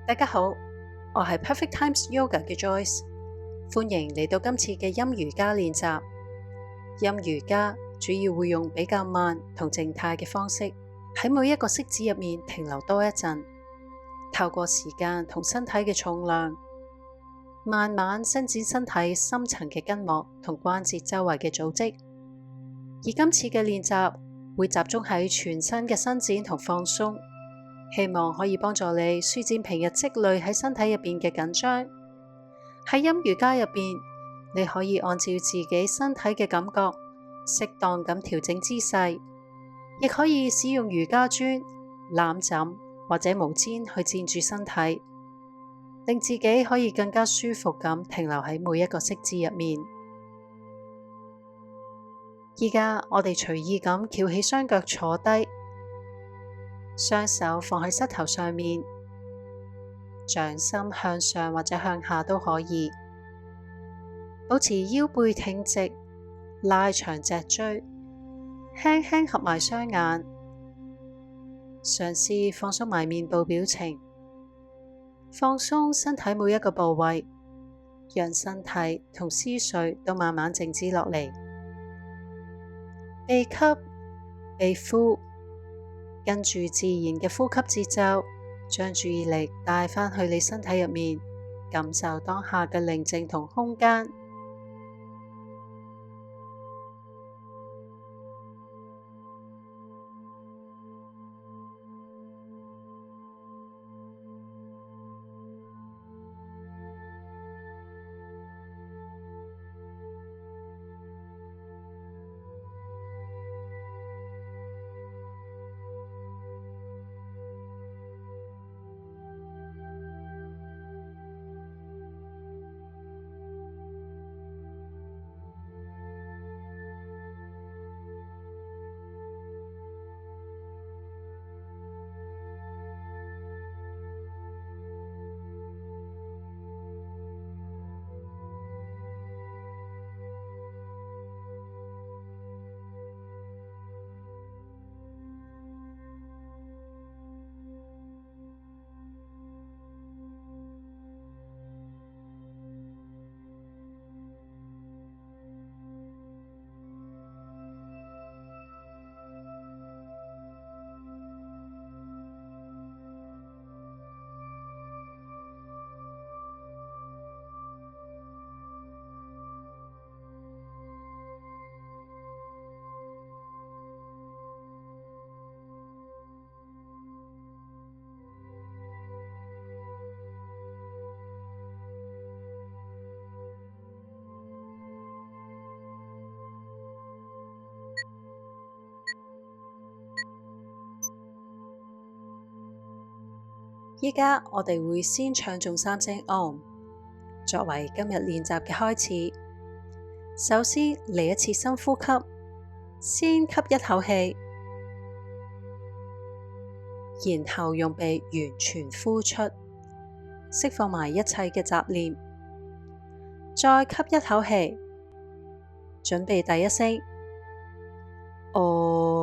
大家好，我係 Perfect Times Yoga 嘅 Joyce， 歡迎嚟到今次嘅陰瑜伽練習。陰瑜伽主要會用比較慢同靜態嘅方式，喺每一個式子入面停留多一陣，透過時間同身體嘅重量，慢慢伸展身體深層嘅筋膜同關節周圍嘅組織。而今次嘅練習會集中喺全身嘅伸展同放鬆，希望可以幫助你舒展平日積累喺身體入邊嘅緊張。喺陰瑜伽入邊，你可以按照自己身體嘅感覺，適當咁調整姿勢，亦可以使用瑜伽磚、攬枕或者毛氈去墊住身體，令自己可以更加舒服咁停留喺每一個式子入面。而家我哋隨意咁翹起雙腳坐低，雙手放喺膝頭上面，掌心向上或者向下都可以，保持腰背挺直，拉長脊椎，輕輕合埋雙眼，嘗試放鬆埋面部表情，放鬆身體每一個部位，讓身體同思緒都慢慢靜止落嚟。鼻吸，鼻呼，跟住自然嘅呼吸節奏，將注意力帶返去你身體入面，感受當下嘅寧靜同空間。依家我哋會先唱誦3聲 Om， 作為今日練習嘅開始。首先嚟一次深呼吸，先吸一口氣，然後用鼻完全呼出，釋放埋一切嘅雜念。再吸一口氣，準備第一聲 Om。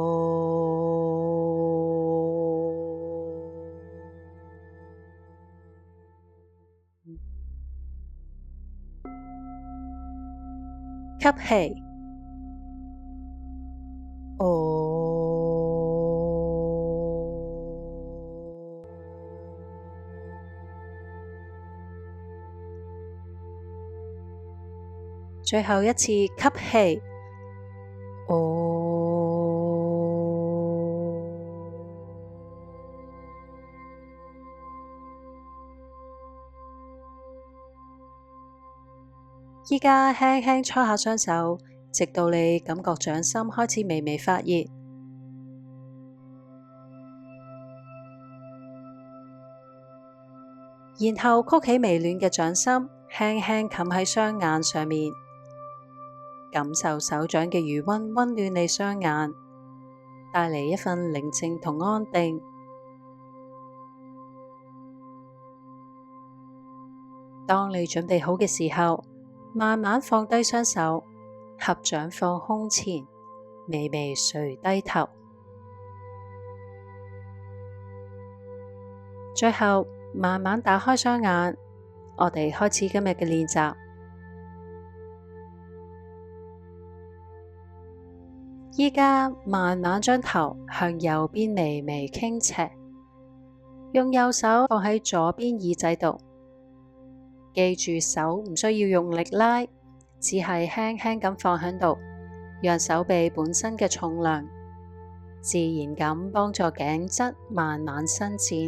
吸氣，最後一次吸氣，依家輕輕搓下雙手，直到你感覺掌心開始微微發熱。然後曲起微暖嘅掌心，輕輕冚喺雙眼上面，感受手掌嘅餘溫溫暖你雙眼，帶嚟一份寧靜同安定。當你準備好嘅時候，慢慢放低雙手，合掌放胸前，微微垂低頭。最後慢慢打開雙眼，我哋開始今日嘅練習。而家慢慢將頭向右邊微微傾斜，用右手放喺左邊耳仔度。記住手唔需要用力拉，只係輕輕咁放喺度，讓手臂本身嘅重量自然咁幫助頸側慢慢伸展。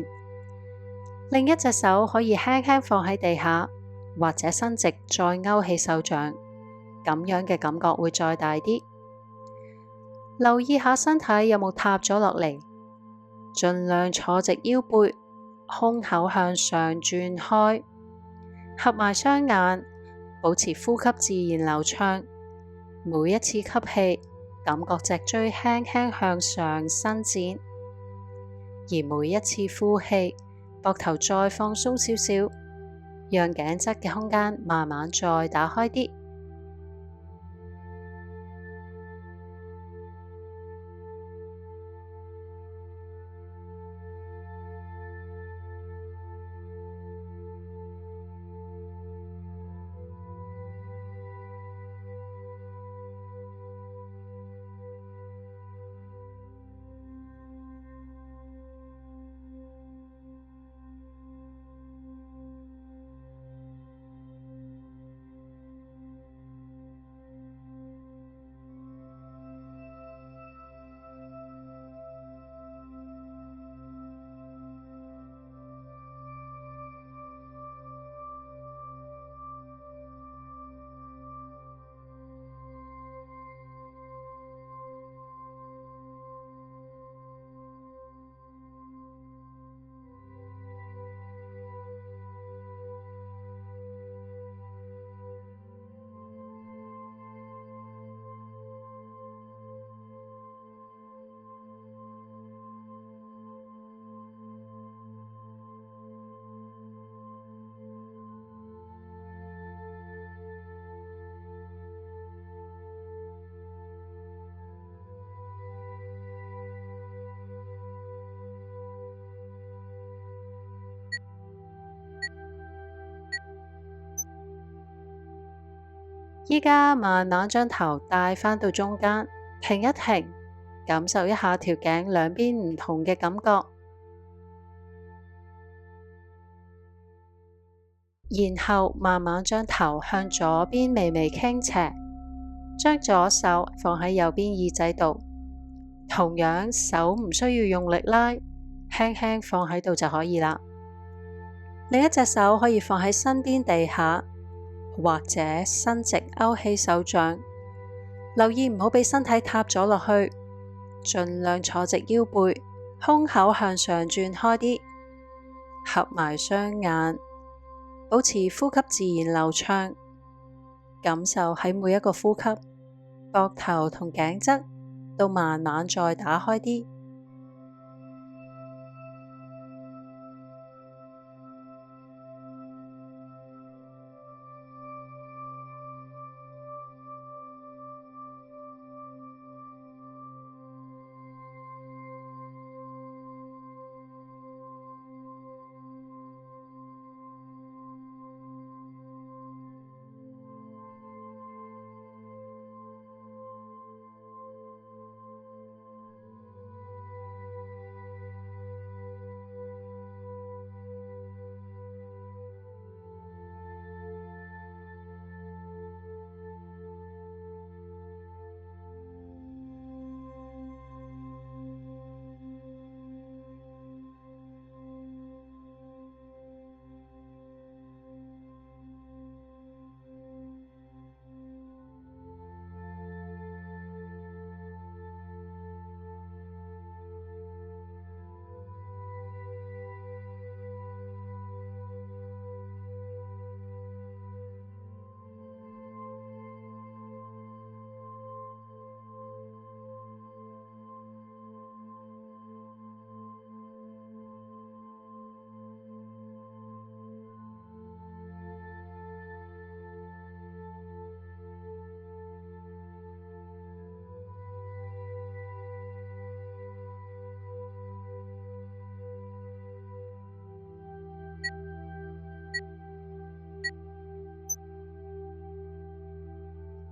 另一隻手可以輕輕放喺地下，或者伸直再勾起手掌，咁樣嘅感覺會再大啲。留意下身體有冇塌咗落嚟，盡量坐直腰背，胸口向上轉開，合埋雙眼，保持呼吸自然流暢。每一次吸氣，感覺脊椎輕輕向上伸展，而每一次呼氣，膊頭再放鬆少少，讓頸側嘅空間慢慢再打開啲。而家慢慢將頭帶返到中間，停一停，感受一下條頸兩邊唔同嘅感覺。然後慢慢將頭向左邊微微傾斜，將左手放喺右邊耳仔度，同樣手唔需要用力拉，輕輕放喺度就可以啦。另一隻手可以放喺身邊地下，或者伸直勾起手掌，留意唔好俾身體塌咗落去，盡量坐直腰背，胸口向上轉開啲，合埋雙眼，保持呼吸自然流暢，感受喺每一個呼吸，膊頭同頸側都慢慢再打開啲。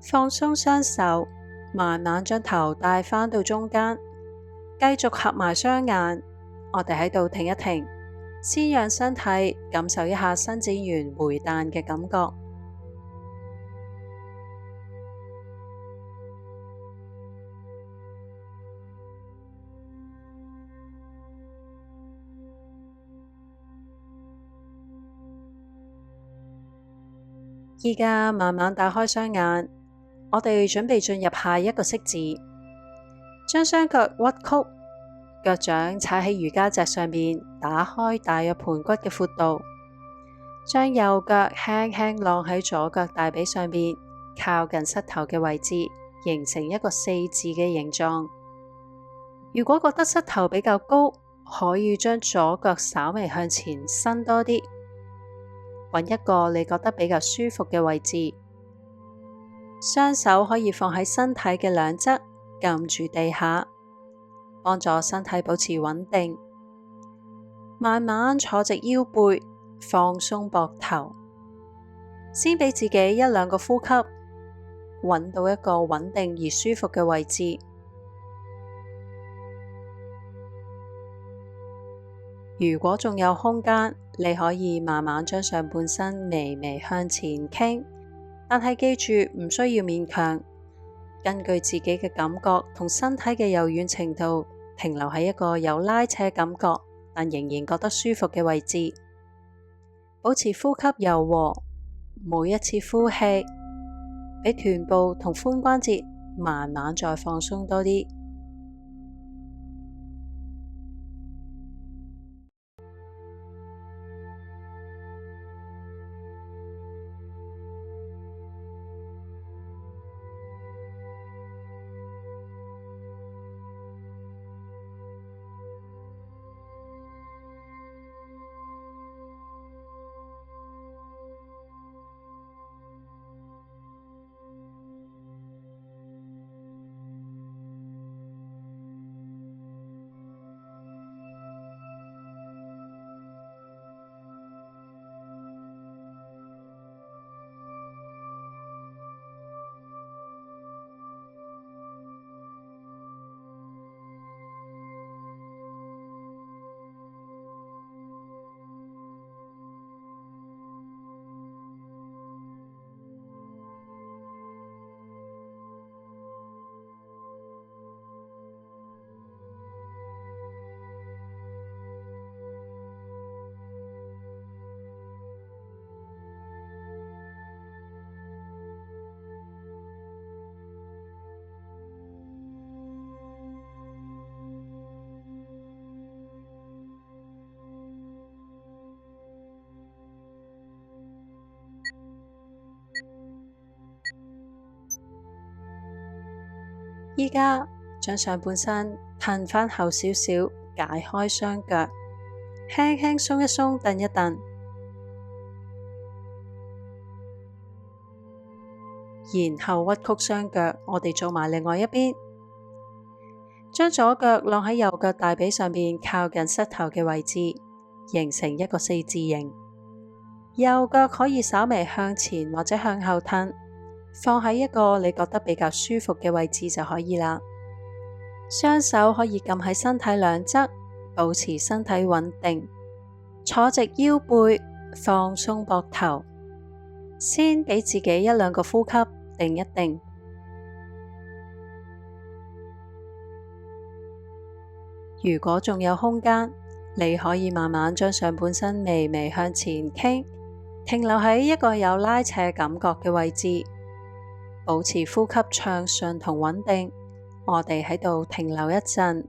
放鬆雙手，慢慢將頭帶返到中間，繼續合埋雙眼。我哋喺度停一停，先讓身體感受一下伸展完回彈嘅感覺。而家慢慢打開雙眼，我哋準備進入下一個式子，將雙腳屈曲，腳掌踩喺瑜伽席上面，打開大約盤骨嘅闊度，將右腳輕輕晾喺左腳大髀上面，靠近膝頭嘅位置，形成一個四字嘅形狀。如果覺得膝頭比較高，可以將左腳稍微向前伸多啲，揾一個你覺得比較舒服嘅位置。雙手可以放喺身體嘅兩側，撳住地下，幫助身體保持穩定。慢慢坐直腰背，放鬆膊頭，先俾自己一兩個呼吸，揾到一個穩定而舒服嘅位置。如果仲有空間，你可以慢慢將上半身微微向前傾，但係記住唔需要勉強，根據自己嘅感覺同身體嘅柔軟程度，停留喺一個有拉扯感覺但仍然覺得舒服嘅位置。保持呼吸柔和，每一次呼氣，俾臀部同髖關節慢慢再放鬆多啲。而家將上半身褪返後少少，解開雙腳，輕輕鬆一鬆，蹬一蹬，然後屈曲雙腳。我哋做埋另外一邊，將左腳晾喺右腳大髀上面，靠近膝頭嘅位置，形成一個四字形。右腳可以稍微向前或者向後褪，放喺一個你覺得比較舒服嘅位置就可以啦。雙手可以撳喺身體兩側，保持身體穩定。坐直腰背，放鬆膊頭，先俾自己一兩個呼吸，定一定。如果仲有空間，你可以慢慢將上半身微微向前傾，停留喺一個有拉扯感覺嘅位置，保持呼吸暢順同穩定。我哋喺度停留一陣。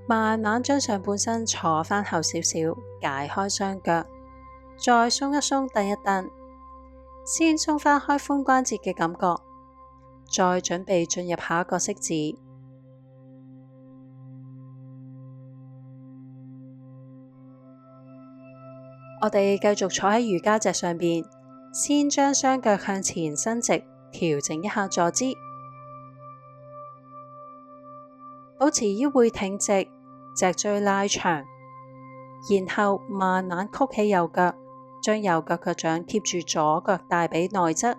慢慢將上半身坐返後少少，解開雙腳，再鬆一鬆，蹬一蹬，先鬆返開髖關節嘅感覺，再準備進入下一個式子。我哋繼續坐喺瑜伽席上邊，先將雙腳向前伸直，調整一下坐姿，保持腰背挺直，脊椎拉長，然後慢慢曲起右腳，將右腳腳掌貼住左腳大髀內側，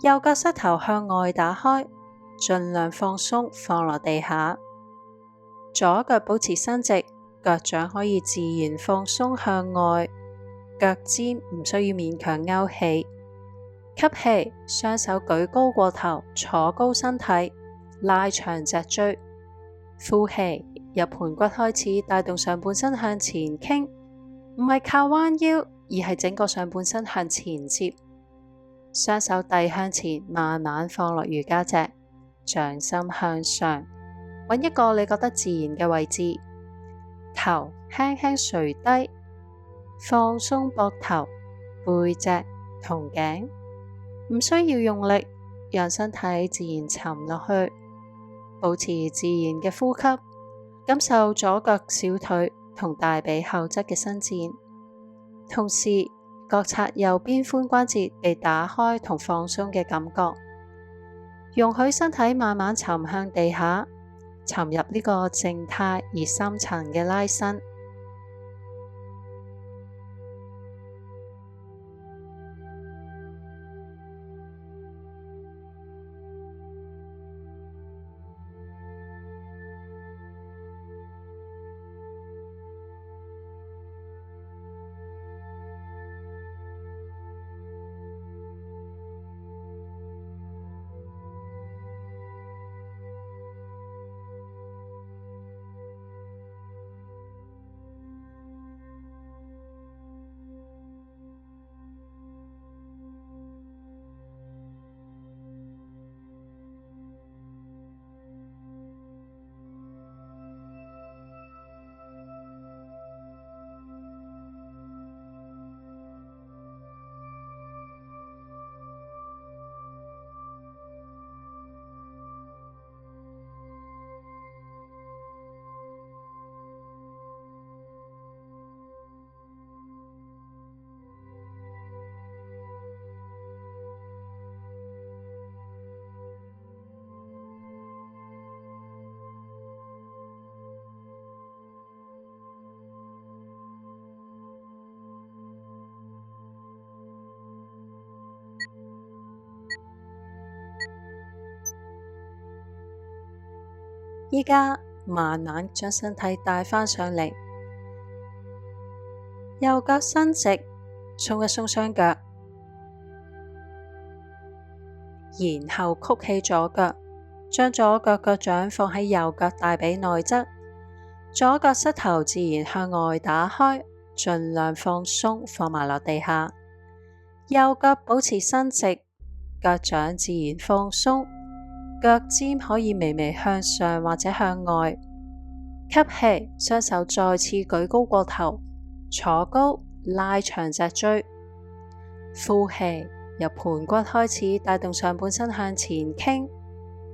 右腳膝頭向外打開，盡量放鬆放落地下，左腳保持伸直，腳掌可以自然放鬆向外，腳尖唔需要勉強勾起。吸氣，雙手舉高過頭，坐高身體，拉長脊椎。呼氣，由盤骨開始帶動上半身向前傾，唔係靠彎腰，而係整個上半身向前接。雙手遞向前，慢慢放落瑜伽席，掌心向上，揾一個你覺得自然嘅位置，頭輕輕垂低，放鬆膊頭、背脊同頸，唔需要用力，讓身體自然沉落去，保持自然嘅呼吸，感受左腳小腿同大髀後側嘅伸展，同時覺察右邊髖關節被打開同放鬆嘅感覺，容許身體慢慢沉向地下，沉入呢個靜態而深層嘅拉伸。依家慢慢將身體帶返上嚟，右腳伸直，鬆一鬆雙腳，然後曲起左腳，將左腳腳掌放喺右腳大髀內側，左腳膝頭自然向外打開，盡量放鬆放埋落地下，右腳保持伸直，腳掌自然放鬆，腳尖可以微微向上或者向外。吸氣，雙手再次舉高過頭，坐高，拉長脊椎。呼氣，由盤骨開始帶動上半身向前傾，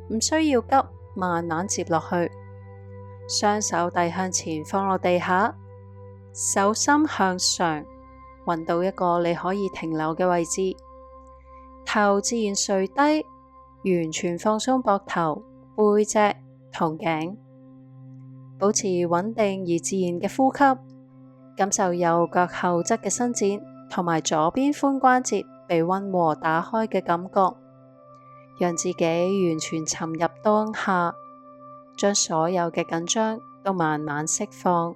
唔需要急，慢慢接落去。雙手遞向前放落地下，手心向上，揾到一個你可以停留嘅位置，頭自然垂低，完全放鬆膊頭、背脊同頸，保持穩定而自然嘅呼吸，感受右腳後側嘅伸展，同埋左邊髖關節被溫和打開嘅感覺，讓自己完全沉入當下，將所有嘅緊張都慢慢釋放。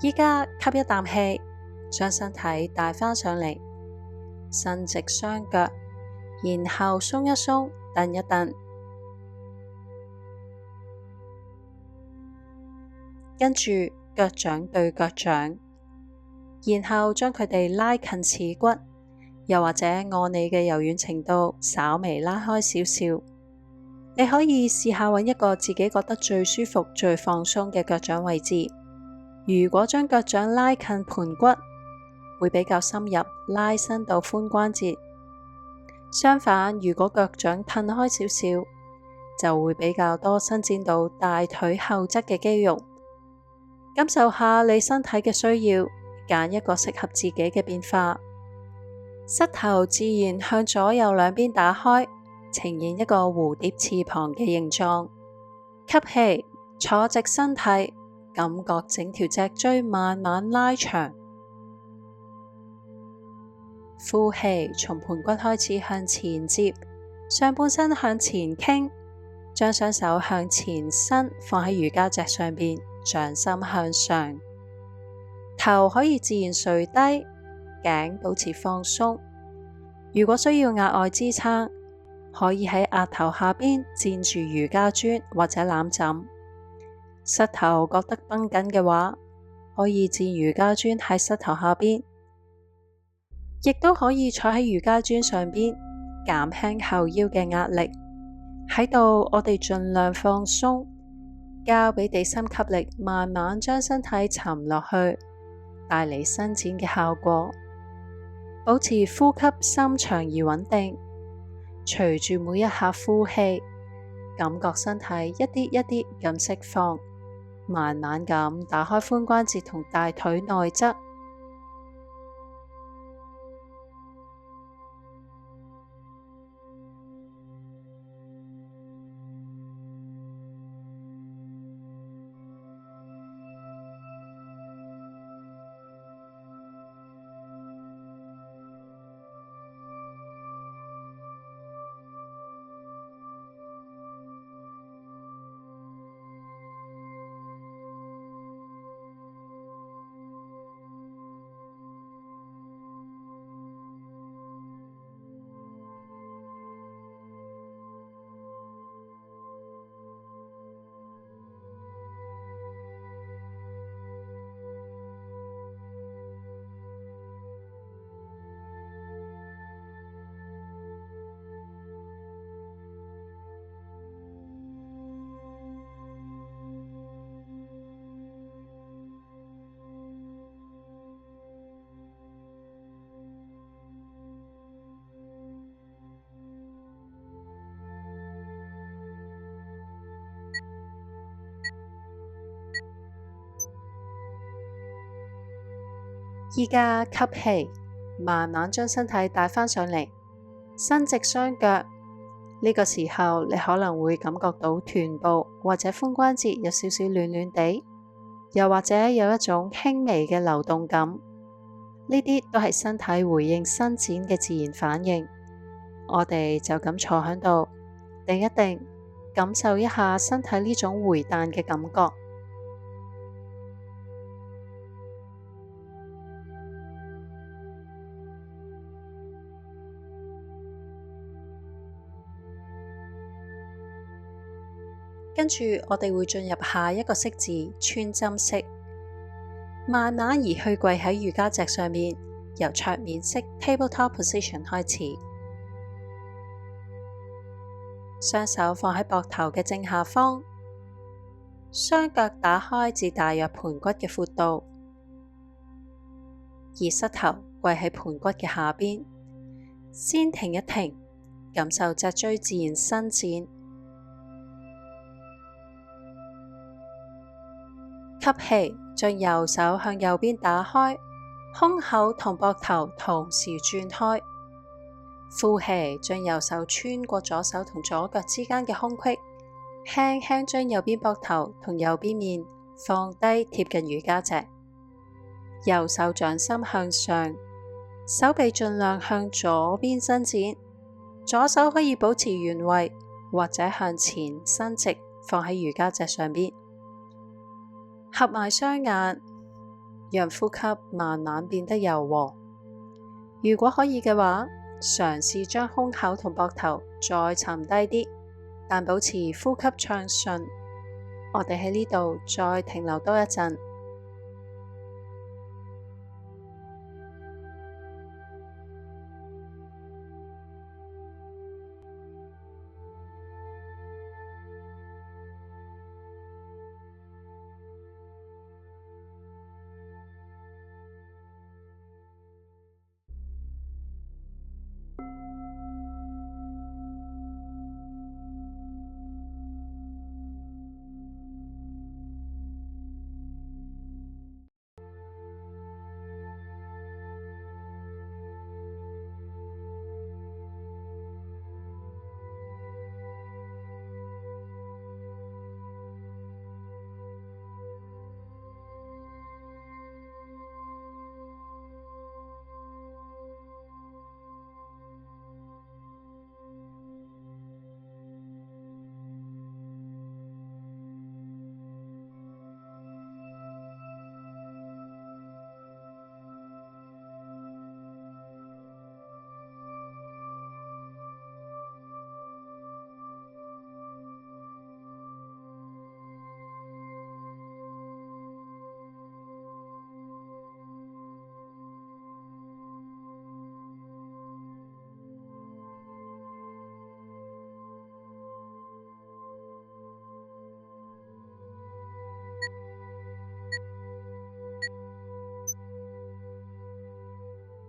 依家吸一啖氣，將身體帶返上嚟，伸直雙腳，然後鬆一鬆，蹬一蹬，跟住腳掌對腳掌，然後將佢哋拉近恥骨，又或者按你嘅柔軟程度稍微拉開少少。你可以試下揾一個自己覺得最舒服、最放鬆嘅腳掌位置。如果將腳掌拉近盤骨，會比較深入，拉伸到髖關節。相反，如果腳掌褪開少少，就會比較多伸展到大腿後側嘅肌肉。感受下你身體嘅需要，揀一個適合自己嘅變化。膝頭自然向左右兩邊打開，呈現一個蝴蝶翅膀嘅形狀。吸氣，坐直身體，感覺整條脊椎慢慢拉長。呼氣，從盤骨開始向前接，上半身向前傾，將雙手向前伸，放喺瑜伽席上邊，掌心向上，頭可以自然垂低，頸保持放鬆。如果需要額外支撐，可以喺額頭下邊墊住瑜伽磚或者攬枕。膝頭覺得繃緊嘅話，可以墊瑜伽磚喺膝頭下邊，亦都可以坐喺瑜伽磚上邊，減輕後腰嘅壓力。喺度，我哋盡量放鬆，交俾地心吸力，慢慢將身體沉落去，帶嚟伸展嘅效果。保持呼吸深長而穩定，隨住每一下呼氣，感覺身體一啲一啲咁釋放，慢慢咁打開髖關節同大腿內側。依家吸氣，慢慢將身體帶返上嚟，伸直雙腳。呢個時候，你可能會感覺到臀部或者髖關節有少少暖暖地，又或者有一種輕微嘅流動感。呢啲都係身體回應伸展嘅自然反應。我哋就咁坐喺度，定一定，感受一下身體呢種回彈嘅感覺。跟住我哋會進入下一個式子，穿針式，慢慢移去跪喺瑜伽席上面，由桌面式 tabletop position 開始，雙手放喺膊頭嘅正下方，雙腳打開至大約盤骨嘅闊度，而膝頭跪喺盤骨嘅下邊，先停一停，感受脊椎自然伸展。吸氣，將右手向右邊打開，胸口同膊頭同時轉開。呼氣，將右手穿過左手同左腳之間嘅空隙，輕輕將右邊膊頭同右邊面放低，貼近瑜伽席。右手掌心向上，手臂盡量向左邊伸展，左手可以保持原位，或者向前伸直，放喺瑜伽席上邊。合埋雙眼，讓呼吸慢慢變得柔和。如果可以嘅話，嘗試將胸口同膊頭再沉低啲，但保持呼吸暢順。我哋喺呢度再停留多一陣。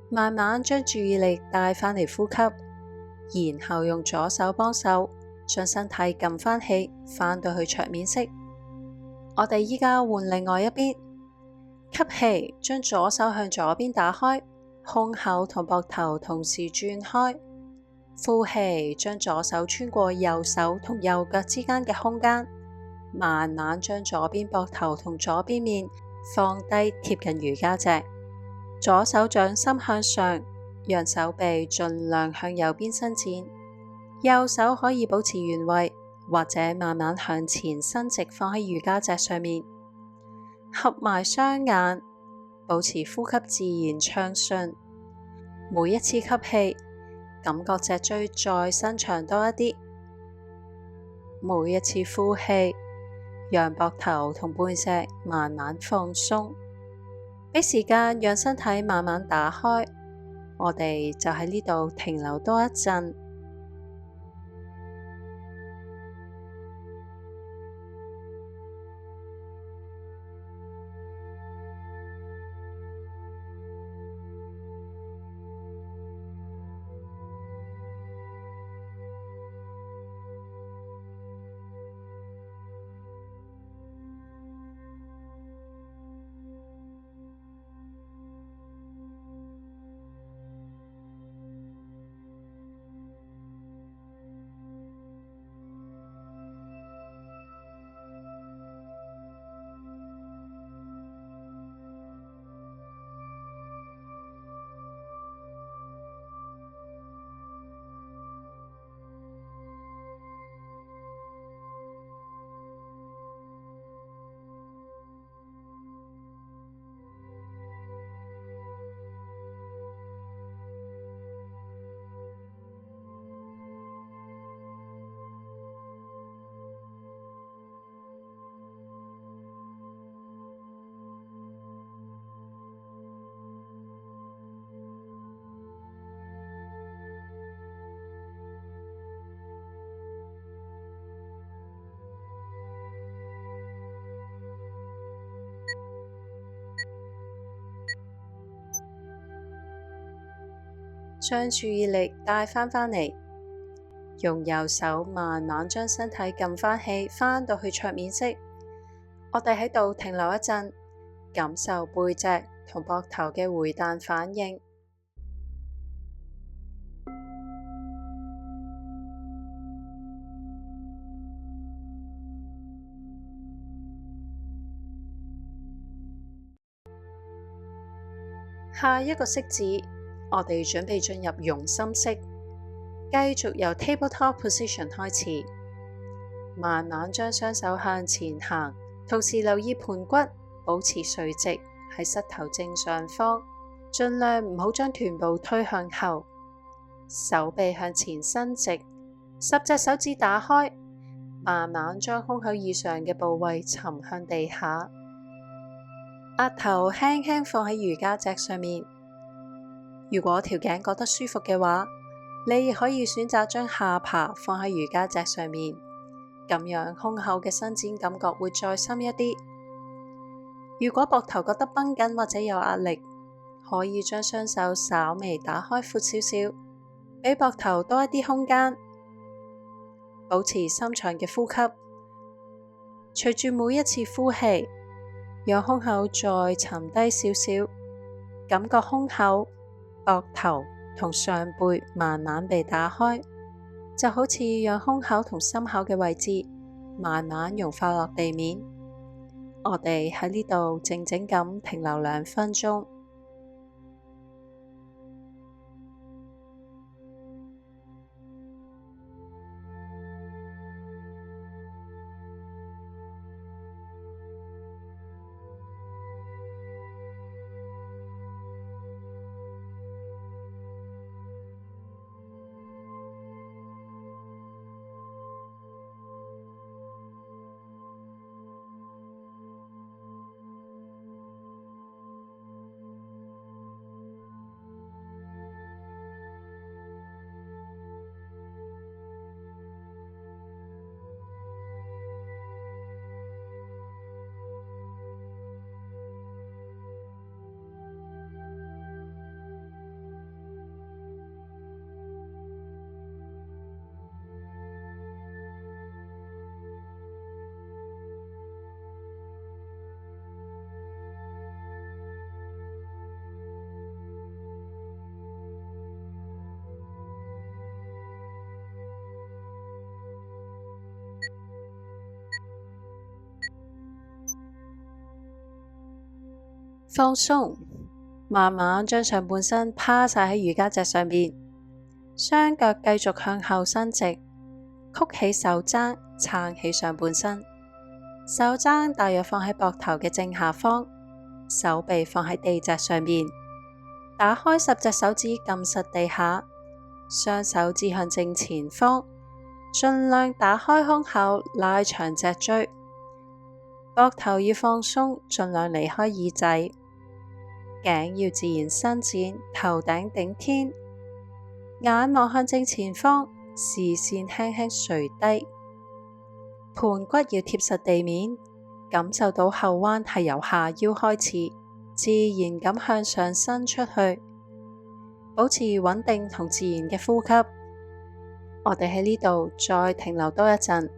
慢慢將注意力帶返嚟呼吸，然後用左手幫手將身體撳返起，返到去桌面式。我哋依家換另外一邊，吸氣，將左手向左邊打開，胸口同膊頭同時轉開。呼氣，將左手穿過右手同右腳之間嘅空間，慢慢將左邊膊頭同左邊面放低，貼近瑜伽席。左手掌心向上，讓手臂盡量向右邊伸展，右手可以保持原位，或者慢慢向前伸直放喺瑜伽席上面。合埋雙眼，保持呼吸自然暢順。每一次吸氣，感覺脊椎再伸長多一啲。每一次呼氣，讓膊頭同背脊慢慢放鬆。俾時間讓身體慢慢打開，我哋就喺呢度停留多一陣。將注意力帶返嚟，用右手慢慢將身體撳返起，返到去桌面式。我哋喺度停留一陣，感受背脊同膊頭嘅回彈反應。下一個式子，我哋準備進入容心式，繼續由 tabletop position 開始，慢慢將雙手向前行，同時留意盤骨保持垂直喺膝頭正上方，盡量唔好將臀部推向後，手臂向前伸直，10隻手指打開，慢慢將胸口以上嘅部位沉向地下，額頭輕輕放喺瑜伽席上面。如果條頸覺得舒服嘅話，你亦可以選擇將下巴放喺瑜伽席上面，咁樣胸口嘅伸展感覺會再深一啲。如果膊頭覺得繃緊或者有壓力，可以將雙手稍微打開闊少少，俾膊頭多一啲空間。保持深長嘅呼吸，隨住每一次呼氣，讓胸口再沉低少少，感覺胸口、膊頭同上背慢慢被打開，就好似讓胸口同心口嘅位置慢慢融化落地面。我哋喺呢度靜靜咁停留2分鐘。放鬆，慢慢將上半身趴晒喺瑜伽席上邊，雙腳繼續向後伸直，曲起手踭撐起上半身，手踭大約放喺膊頭嘅正下方，手臂放喺地脊上邊，打開10隻手指撳實地下，雙手指向正前方，盡量打開胸口，拉長脊椎，膊頭要放鬆，盡量離開耳仔，頸要自然伸展，頭頂頂天，眼望向正前方，視線輕輕垂低，盤骨要貼實地面，感受到後彎係由下腰開始，自然咁向上伸出去，保持穩定同自然嘅呼吸。我哋喺呢度再停留多一陣。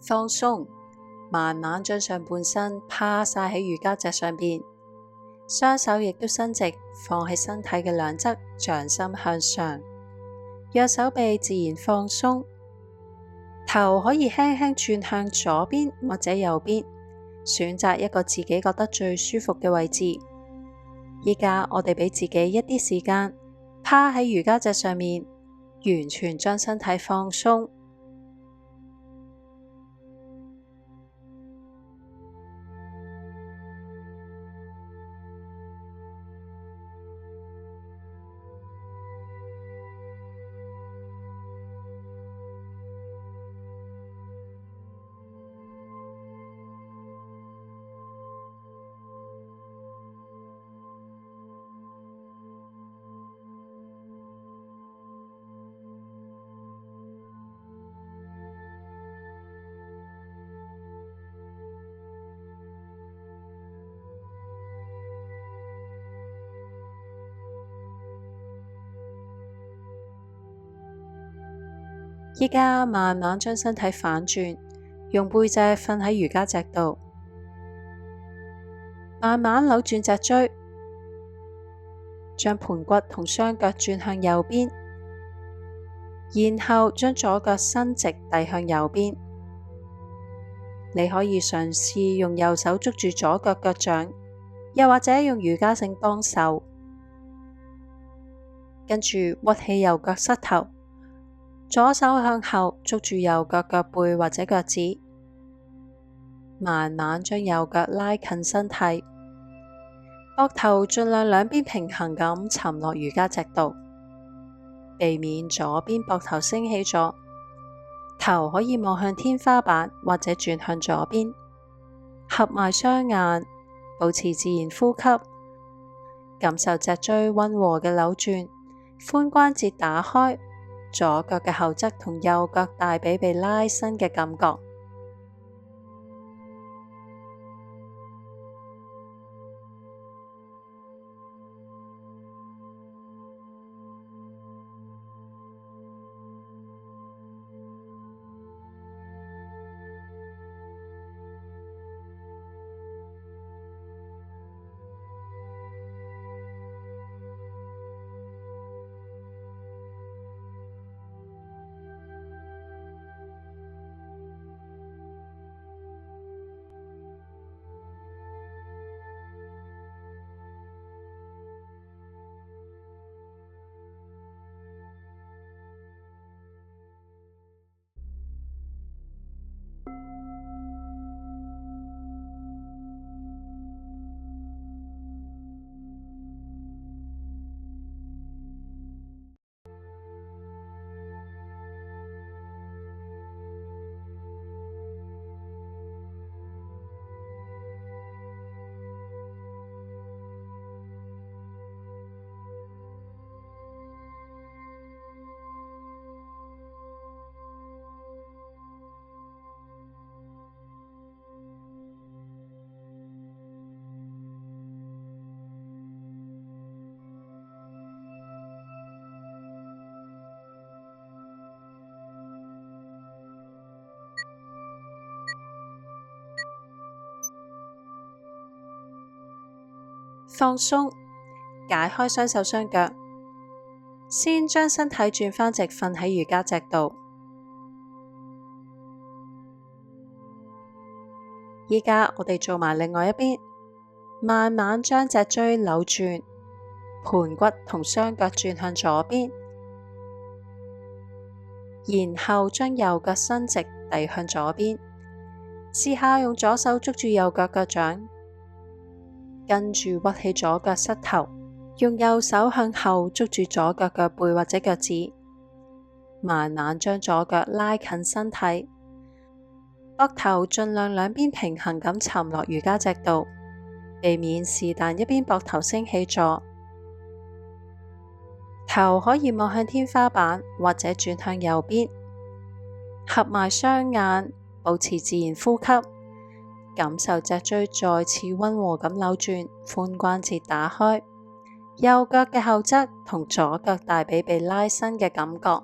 放鬆，慢慢將上半身趴晒喺瑜伽席上邊，雙手亦都伸直，放喺身體嘅兩側，掌心向上，讓手臂自然放鬆，頭可以輕輕轉向左邊或者右邊，選擇一個自己覺得最舒服嘅位置。依家我哋俾自己一啲時間，趴喺瑜伽席上面，完全將身體放鬆。依家慢慢將身體反轉，用背脊瞓喺瑜伽席度，慢慢扭轉脊椎，將盤骨同雙腳轉向右邊，然後將左腳伸直遞向右邊。你可以嘗試用右手捉住左腳腳掌，又或者用瑜伽繩幫手，跟住屈起右腳膝頭，左手向後捉住右腳腳背或者腳趾，慢慢將右腳拉近身體，膊頭盡量兩邊平衡咁沉落瑜伽席度，避免左邊膊頭升起咗，頭可以望向天花板或者轉向左邊，合埋雙眼，保持自然呼吸，感受脊椎溫和嘅扭轉，髖關節打開，左腳嘅後側同右腳大髀被拉伸嘅感覺。放鬆，解開雙手雙腳，先將身體轉返直瞓喺瑜伽席度。依家我哋做埋另外一邊，慢慢將脊椎扭轉，盤骨同雙腳轉向左邊，然後將右腳伸直遞向左邊，試下用左手捉住右腳腳掌，跟住屈起左腳膝頭，用右手向後捉住左腳腳背或者腳趾，慢慢將左腳拉近身體，膊頭盡量兩邊平衡咁沉落瑜伽席度，避免是但一邊膊頭升起咗，頭可以望向天花板或者轉向右邊，合埋雙眼，保持自然呼吸，感受脊椎再次溫和咁扭轉，髖關節打開，右腳嘅後側同左腳大髀被拉伸嘅感覺。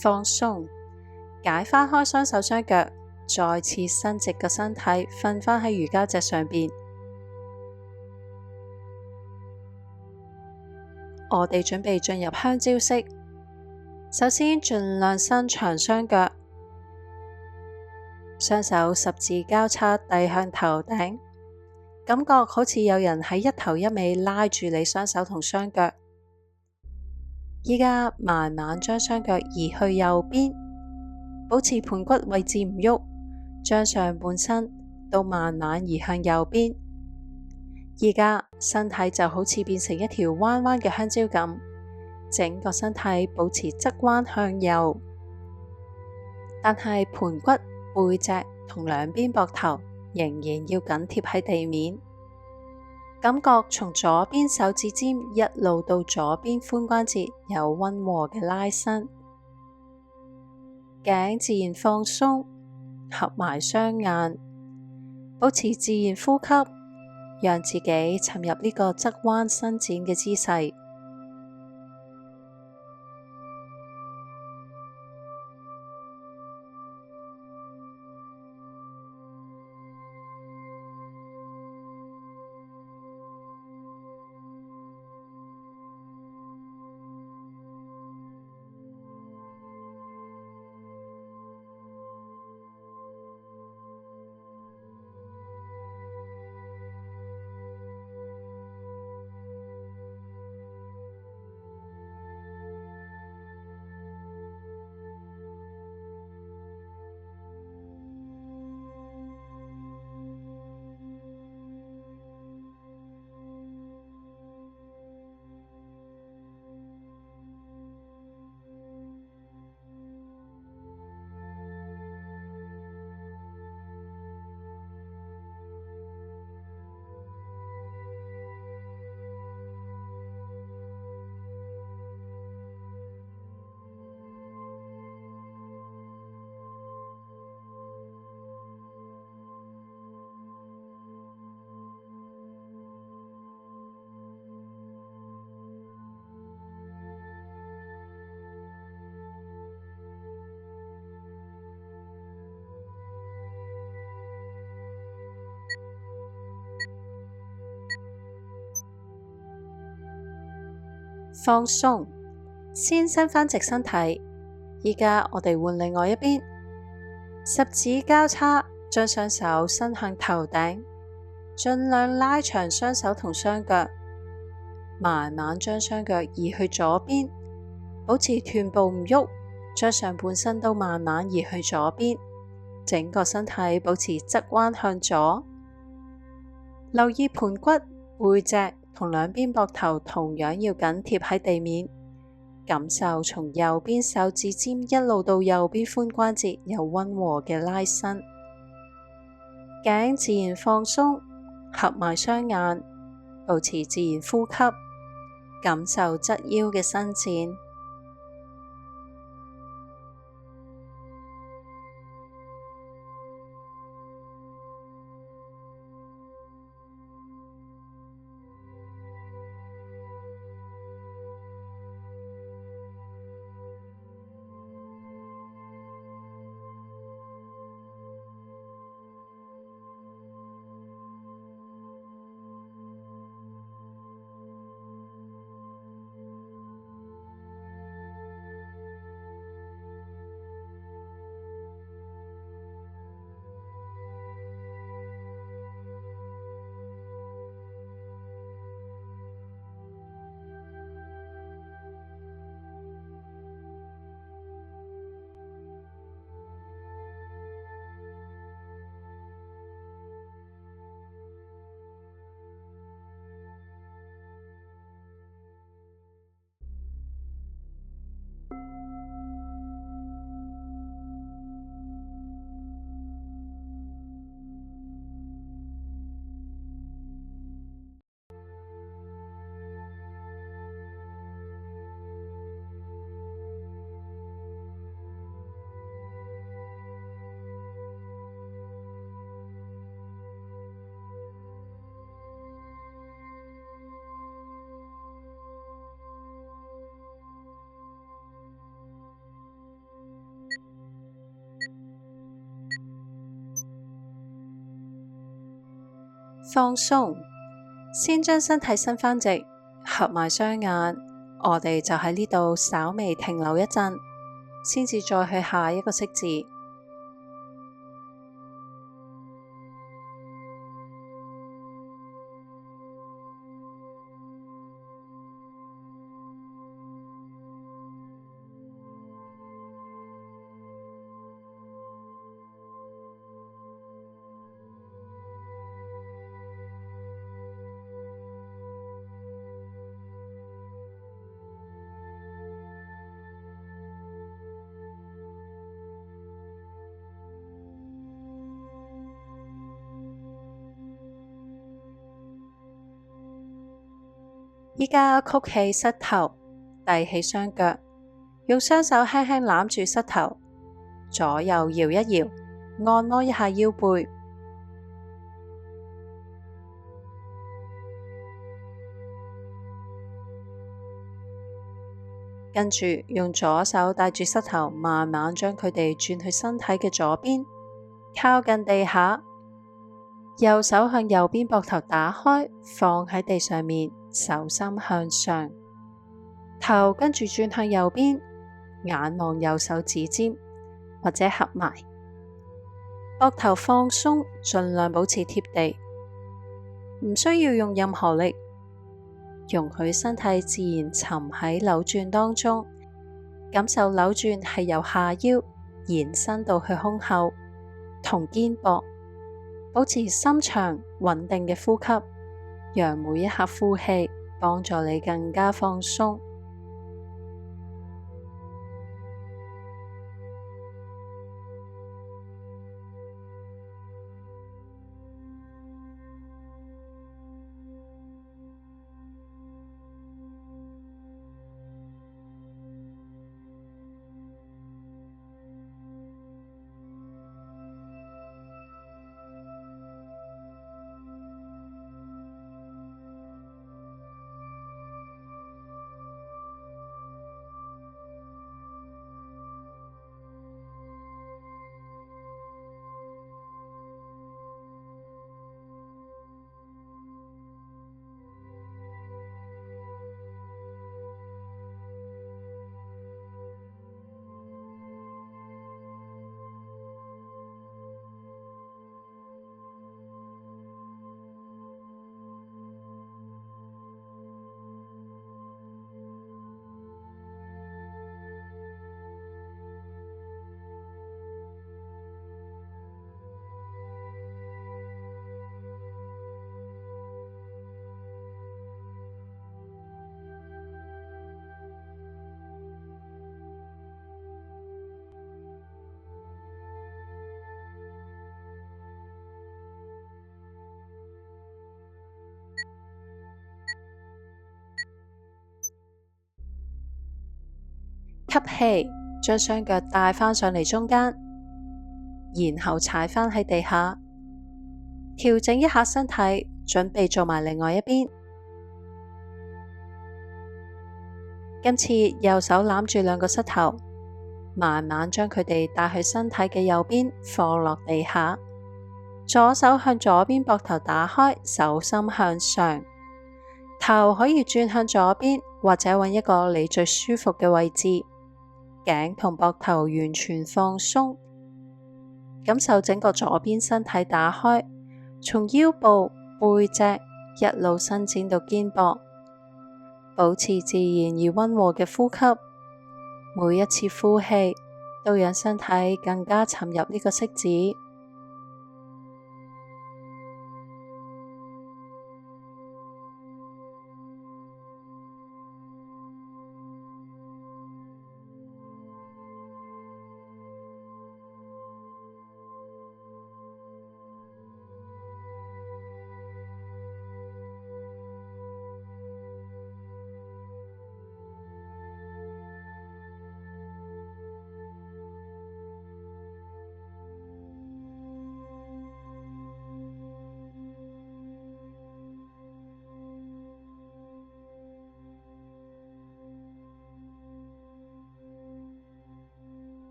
放鬆，解翻開雙手雙腳，再次伸直個身體，瞓返喺瑜伽席上邊。我哋準備進入香蕉式。首先盡量伸長雙腳，雙手十字交叉遞向頭頂，感覺好似有人喺一頭一尾拉住你雙手同雙腳。依家慢慢將雙腳移去右邊，保持盤骨位置唔喐，將上半身都慢慢移向右邊。依家身體就好似變成一條彎彎嘅香蕉咁，整個身體保持側彎向右，但係盤骨、背脊同兩邊膊頭仍然要緊貼喺地面。感覺從左邊手指尖一路到左邊髖關節有溫和嘅拉伸，頸自然放鬆，合埋雙眼，保持自然呼吸，讓自己沉入呢個側彎伸展嘅姿勢。放鬆，先伸返直身體。依家我哋換另外一邊，十指交叉，將雙手伸向頭頂，盡量拉長雙手同雙腳，慢慢將雙腳移去左邊，保持臀部唔喐，將上半身都慢慢移去左邊，整個身體保持側彎向左，留意盤骨、背脊同兩邊膊頭同樣要緊貼喺地面，感受從右邊手指尖一路到右邊髖關節有溫和嘅拉伸，頸自然放鬆，合埋雙眼，保持自然呼吸，感受側腰嘅伸展。放鬆，先將身體伸返直，合埋雙眼，我哋就喺呢度稍微停留一陣，先至再去下一個息字。依家曲起膝頭，遞起雙腳，用雙手輕輕攬住膝頭，左右搖一搖，按摩一下腰背。跟住用左手帶住膝頭，慢慢將佢哋轉去身體嘅左邊，靠近地下。右手向右邊膊頭打開，放喺地上面，手心向上，頭跟住轉向右邊，眼望右手指尖或者合埋，膊頭放鬆，盡量保持貼地，唔需要用任何力，容許身體自然沉喺扭轉當中，感受扭轉係由下腰延伸到去胸口同肩膊。保持深長穩定嘅呼吸，讓每一刻呼氣幫助你更加放鬆。吸氣，將雙腳帶返上嚟中間，然後踩返喺地下，調整一下身體，準備做埋另外一邊。今次右手攬住兩個膝頭，慢慢將佢哋帶去身體嘅右邊，放落地下。左手向左邊膊頭打開，手心向上，頭可以轉向左邊，或者揾一個你最舒服嘅位置。頸同膊頭完全放鬆，感受整個左邊身體打開，從腰部、背脊一路伸展到肩膊，保持自然而溫和嘅呼吸。每一次呼氣都讓身體更加沉入呢個息字。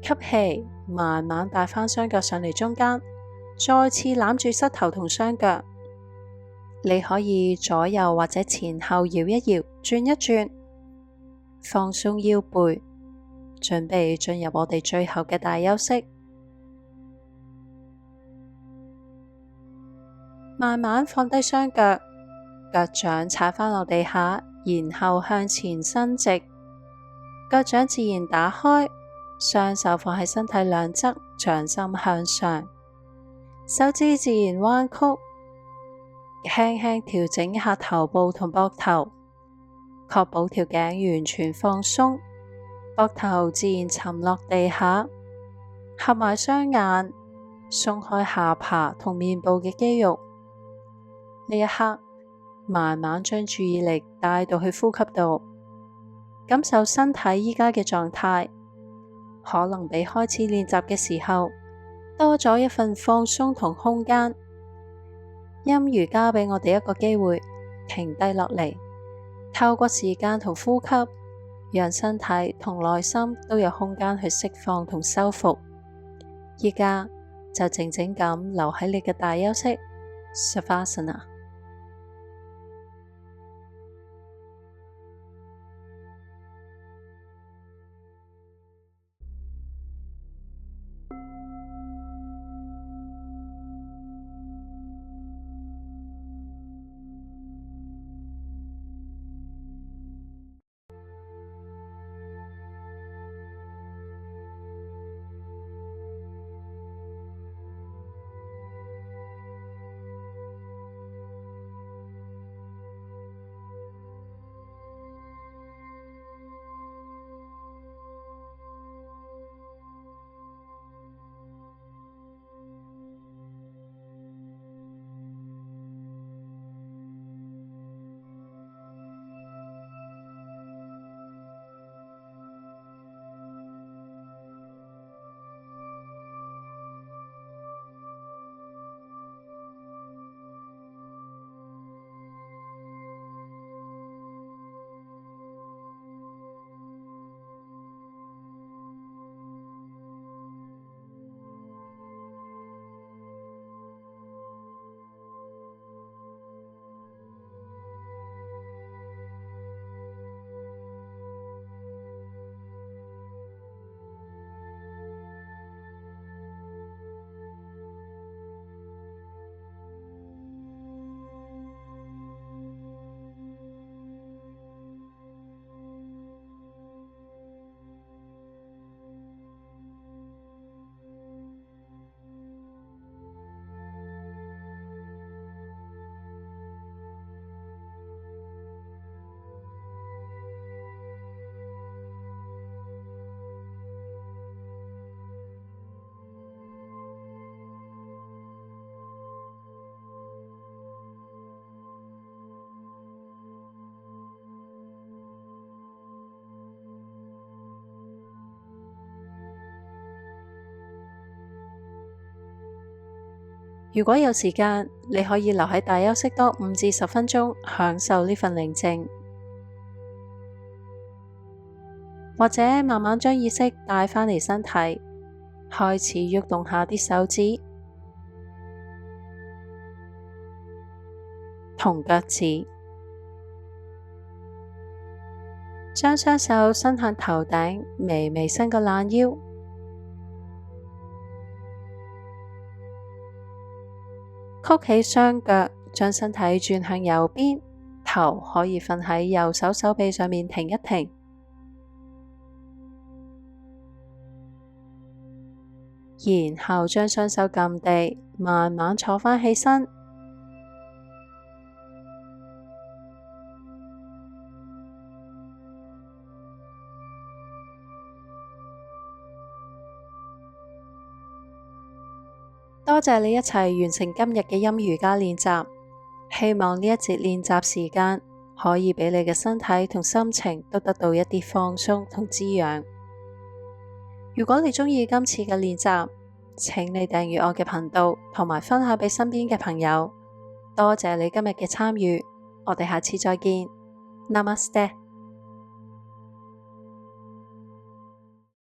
吸氣，慢慢帶返雙腳上嚟中間，再次攬住膝頭同雙腳。你可以左右或者前後搖一搖，轉一轉，放鬆腰背，準備進入我哋最後嘅大休息。慢慢放低雙腳，腳掌踩返落地下，然後向前伸直，腳掌自然打開，雙手放喺身體兩側，掌心向上，手指自然彎曲，輕輕調整一下頭部同膊頭，確保條頸完全放鬆，膊頭自然沉落地下，合埋雙眼，鬆開下巴同面部嘅肌肉。呢一刻，慢慢將注意力帶到去呼吸度，感受身體依家嘅狀態，可能比開始練習嘅時候多咗一份放鬆同空間。陰瑜伽畀我哋一個機會，停低落嚟，透過時間同呼吸，讓身體同內心都有空間去釋放同修復。依家就靜靜咁留喺你嘅大休息 Savasana。如果有時間，你可以留喺大休息多5至10分鐘，享受呢份寧靜，或者慢慢將意識帶返嚟身體，開始喐動下啲手指同腳趾，將雙手伸向頭頂，微微伸個懶腰。曲起雙腳，將身體轉向右邊，頭可以瞓喺右手手臂上面停一停，然後將雙手撳地，慢慢坐返起身。多謝你一齊完成今日嘅陰瑜伽練習，希望呢一節練習時間可以俾你嘅身體同心情都得到一啲放鬆同滋養。如果你鍾意今次嘅練習，請你訂閱我嘅頻道同埋分享俾身邊嘅朋友。多謝你今日嘅參與，我哋下次再見。Namaste。